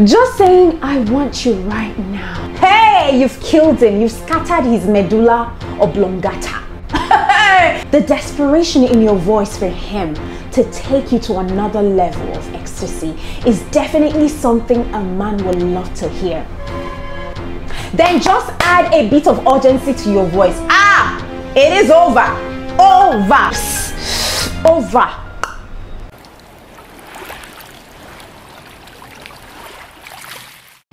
Just saying, I want you right now. Hey, you've killed him. You've scattered his medulla oblongata. The desperation in your voice for him to take you to another level of ecstasy is definitely something a man would love to hear. Then just add a bit of urgency to your voice. Ah, it is over. Over. Over.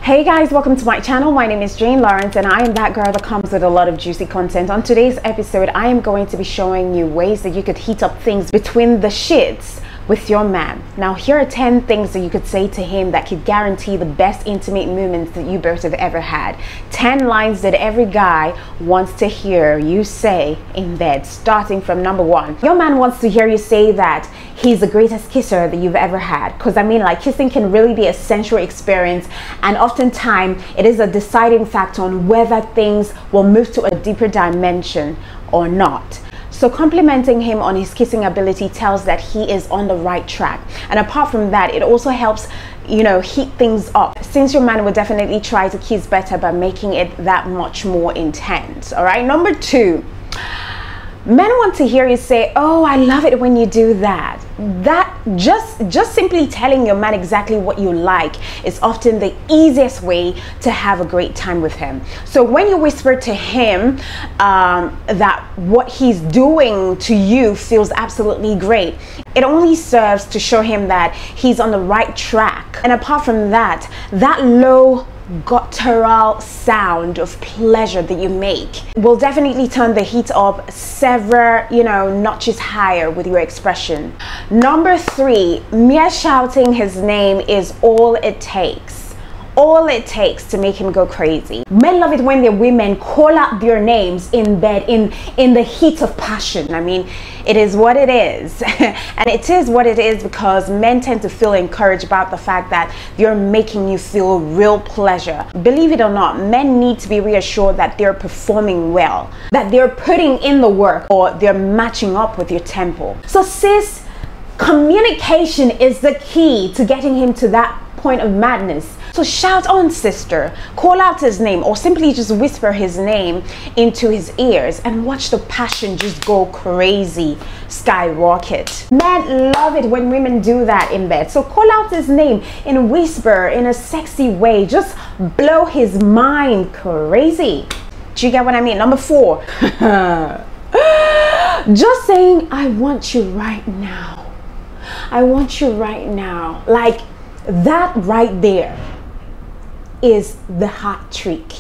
Hey guys, welcome to my channel. My name is Jane Lawrence and I am that girl that comes with a lot of juicy content. On today's episode, I am going to be showing you ways that you could heat up things between the shits with your man. Now, here are 10 things that you could say to him that could guarantee the best intimate moments that you both have ever had. 10 lines that every guy wants to hear you say in bed, starting from number 1. Your man wants to hear you say that he's the greatest kisser that you've ever had. Because I mean, like, kissing can really be a sensual experience, and oftentimes it is a deciding factor on whether things will move to a deeper dimension or not. So complimenting him on his kissing ability tells that he is on the right track. And apart from that, it also helps, you know, heat things up, since your man will definitely try to kiss better by making it that much more intense. All right, number 2. Men want to hear you say, oh, I love it when you do that. That just simply telling your man exactly what you like is often the easiest way to have a great time with him. So when you whisper to him that what he's doing to you feels absolutely great, it only serves to show him that he's on the right track. And apart from that, that low guttural sound of pleasure that you make will definitely turn the heat up several, you know, notches higher with your expression. Number 3, mere shouting his name is all it takes. All it takes to make him go crazy. Men love it when their women call out their names in bed in the heat of passion. I mean, it is what it is. And it is what it is because men tend to feel encouraged about the fact that they're making you feel real pleasure. Believe it or not, men need to be reassured that they're performing well, that they're putting in the work, or they're matching up with your tempo. So sis, communication is the key to getting him to that point of madness. So shout on, sister, call out his name, or simply just whisper his name into his ears and watch the passion just go crazy, skyrocket. Men love it when women do that in bed. So call out his name in whisper, in a sexy way. Just blow his mind crazy. Do you get what I mean? Number 4. Just saying, I want you right now. I want you right now. Like, that right there is the hat trick,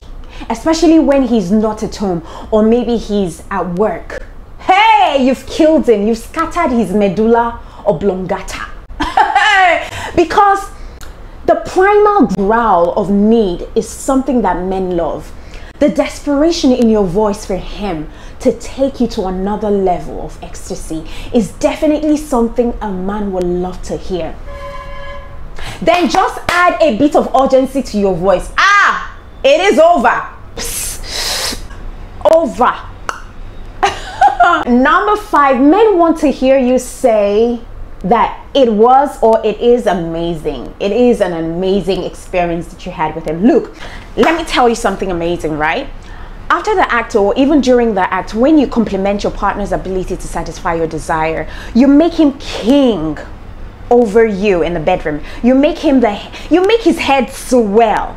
especially when he's not at home or maybe he's at work. Hey, you've killed him. You've scattered his medulla oblongata. Because the primal growl of need is something that men love. The desperation in your voice for him to take you to another level of ecstasy is definitely something a man would love to hear. Then just add a bit of urgency to your voice. Ah, it is over. Over. Number 5, men want to hear you say that it was or it is amazing. It is an amazing experience that you had with him. Look, let me tell you something amazing, right? After the act, or even during the act, when you compliment your partner's ability to satisfy your desire, you make him king over you in the bedroom. You make his head swell.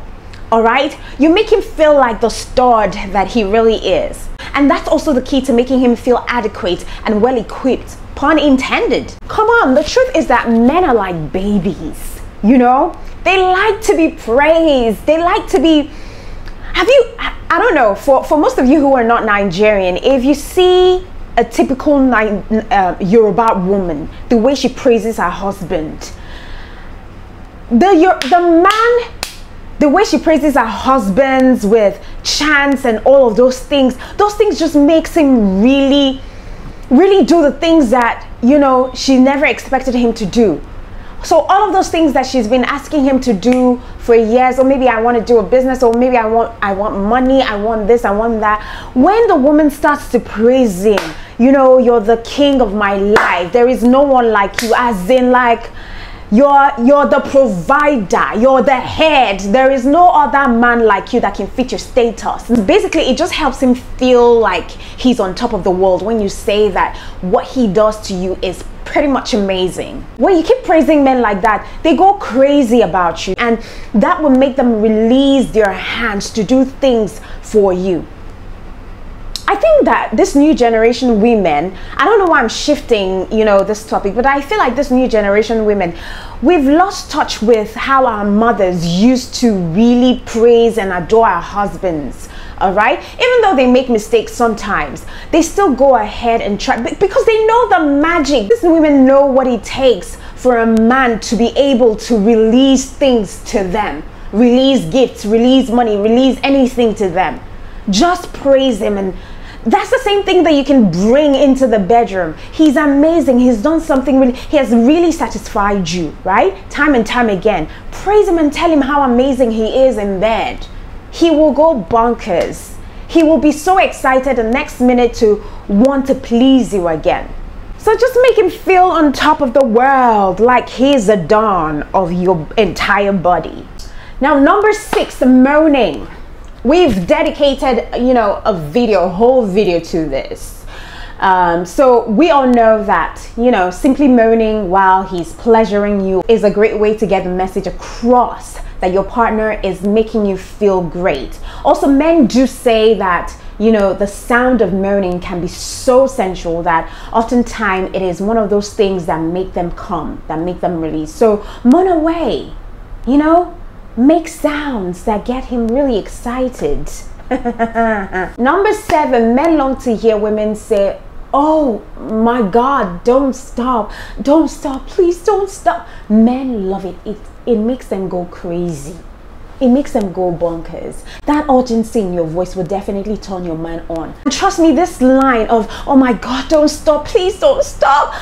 All right, you make him feel like the stud that he really is. And that's also the key to making him feel adequate and well equipped, pun intended. Come on, the truth is that men are like babies, you know? They like to be praised. They like to be, I don't know, for most of you who are not Nigerian, if you see a typical Yoruba woman, the way she praises her husband, the man, the way she praises her husbands with chants and all of those things just makes him really do the things that, you know, she never expected him to do. So all of those things that she's been asking him to do for years, or maybe I want to do a business, or maybe I want money, I want this, I want that. When the woman starts to praise him, you know, you're the king of my life, there is no one like you, as in like, You're the provider, you're the head. There is no other man like you that can fit your status. Basically, it just helps him feel like he's on top of the world when you say that what he does to you is pretty much amazing. When you keep praising men like that, they go crazy about you, and that will make them release their hands to do things for you. I think that this new generation women, I don't know why I'm shifting, this topic, but I feel like this new generation women, we've lost touch with how our mothers used to really praise and adore our husbands. All right, even though they make mistakes sometimes, they still go ahead and try because they know the magic. These women know what it takes for a man to be able to release things to them, release gifts, release money, release anything to them. Just praise him, and that's the same thing that you can bring into the bedroom. He's amazing. He's done something really, he has really satisfied you, right? Time and time again. Praise him and tell him how amazing he is in bed. He will go bonkers. He will be so excited the next minute to want to please you again. So just make him feel on top of the world, like he's the dawn of your entire body. Now, number 6, moaning. We've dedicated, a whole video to this. So we all know that, simply moaning while he's pleasuring you is a great way to get the message across that your partner is making you feel great. Also, men do say that, the sound of moaning can be so sensual that oftentimes it is one of those things that make them come, that make them release. So moan away, make sounds that get him really excited. Number 7, men long to hear women say, "Oh my God, don't stop, please don't stop." Men love it. It makes them go crazy. It makes them go bonkers. That urgency in your voice will definitely turn your man on. And trust me, this line of, "Oh my God, don't stop, please don't stop,"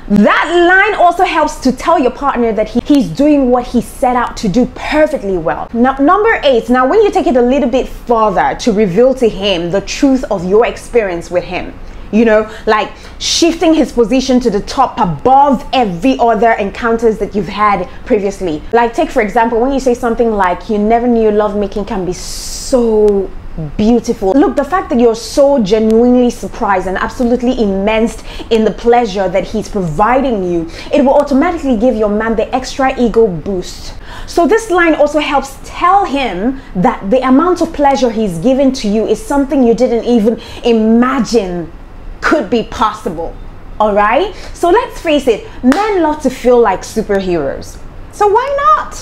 that line also helps to tell your partner that he's doing what he set out to do perfectly well. Now, number 8, now when you take it a little bit further to reveal to him the truth of your experience with him, like shifting his position to the top above every other encounters that you've had previously. Like, take for example, when you say something like, "You never knew lovemaking can be so beautiful." Look, the fact that you're so genuinely surprised and absolutely immersed in the pleasure that he's providing you, it will automatically give your man the extra ego boost. So this line also helps tell him that the amount of pleasure he's given to you is something you didn't even imagine could be possible. All right, so let's face it, men love to feel like superheroes. So why not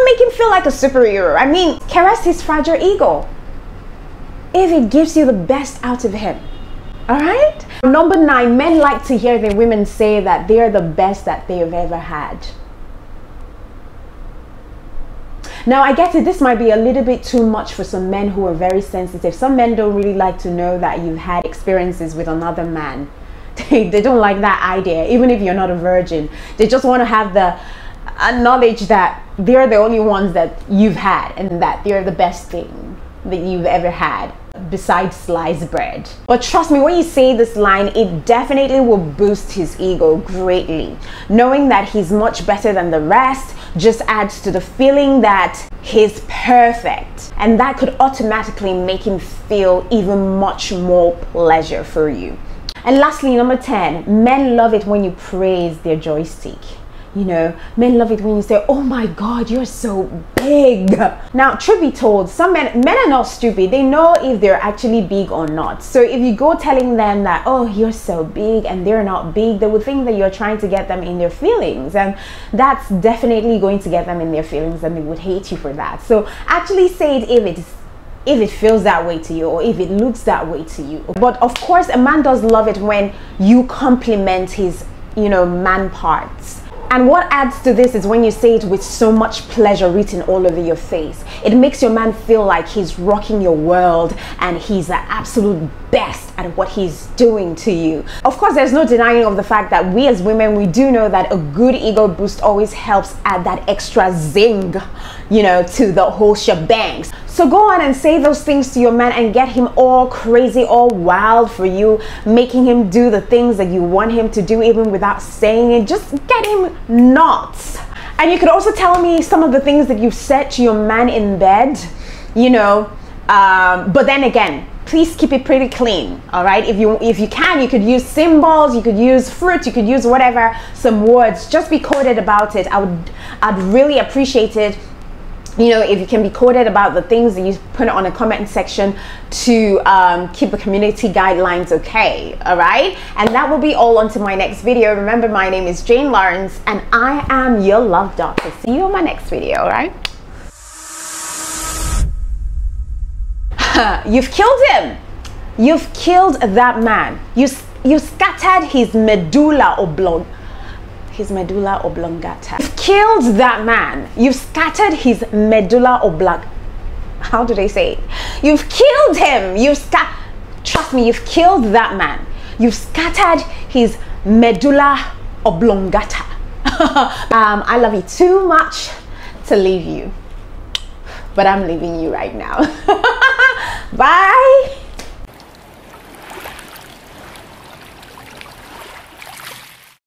make him feel like a superhero? I mean, caress his fragile ego if it gives you the best out of him. All right, number 9, men like to hear their women say that they're the best that they've ever had. Now, I get it, this might be a little bit too much for some men who are very sensitive. Some men don't really like to know that you've had experiences with another man. They don't like that idea, even if you're not a virgin. They just want to have the knowledge that they're the only ones that you've had and that they're the best thing that you've ever had besides sliced bread. But trust me, when you say this line, it definitely will boost his ego greatly. Knowing that he's much better than the rest just adds to the feeling that he's perfect, and that could automatically make him feel even much more pleasure for you. And lastly, number 10, men love it when you praise their joystick. Men love it when you say, "Oh my God, you're so big." Now, truth be told, some men are not stupid. They know if they're actually big or not. So if you go telling them that, "Oh, you're so big," and they're not big, they would think that you're trying to get them in their feelings. And that's definitely going to get them in their feelings, and they would hate you for that. So actually say it if it feels that way to you, or if it looks that way to you. But of course, a man does love it when you compliment his, man parts. And what adds to this is when you say it with so much pleasure written all over your face. It makes your man feel like he's rocking your world and he's the absolute best at what he's doing to you. Of course, there's no denying of the fact that we as women, we do know that a good ego boost always helps add that extra zing, to the whole shebang. So go on and say those things to your man and get him all crazy, all wild for you, making him do the things that you want him to do even without saying it. Just get him nuts. And you could also tell me some of the things that you've said to your man in bed, you know, but then again, please keep it pretty clean. All right, if you can, you could use symbols, you could use fruit, you could use whatever, some words. Just be coded about it. I'd really appreciate it, you know, if you can be coded about the things that you put on a comment section to keep the community guidelines okay. All right, and that will be all until my next video. Remember, my name is Jane Lawrence and I am your love doctor. See you on my next video. All right. You've killed him. You've killed that man. You scattered his medulla oblongata. You've killed that man. You've scattered his medulla oblongata. How do they say it? You've killed him. Trust me, you've killed that man. You've scattered his medulla oblongata. I love you too much to leave you, but I'm leaving you right now.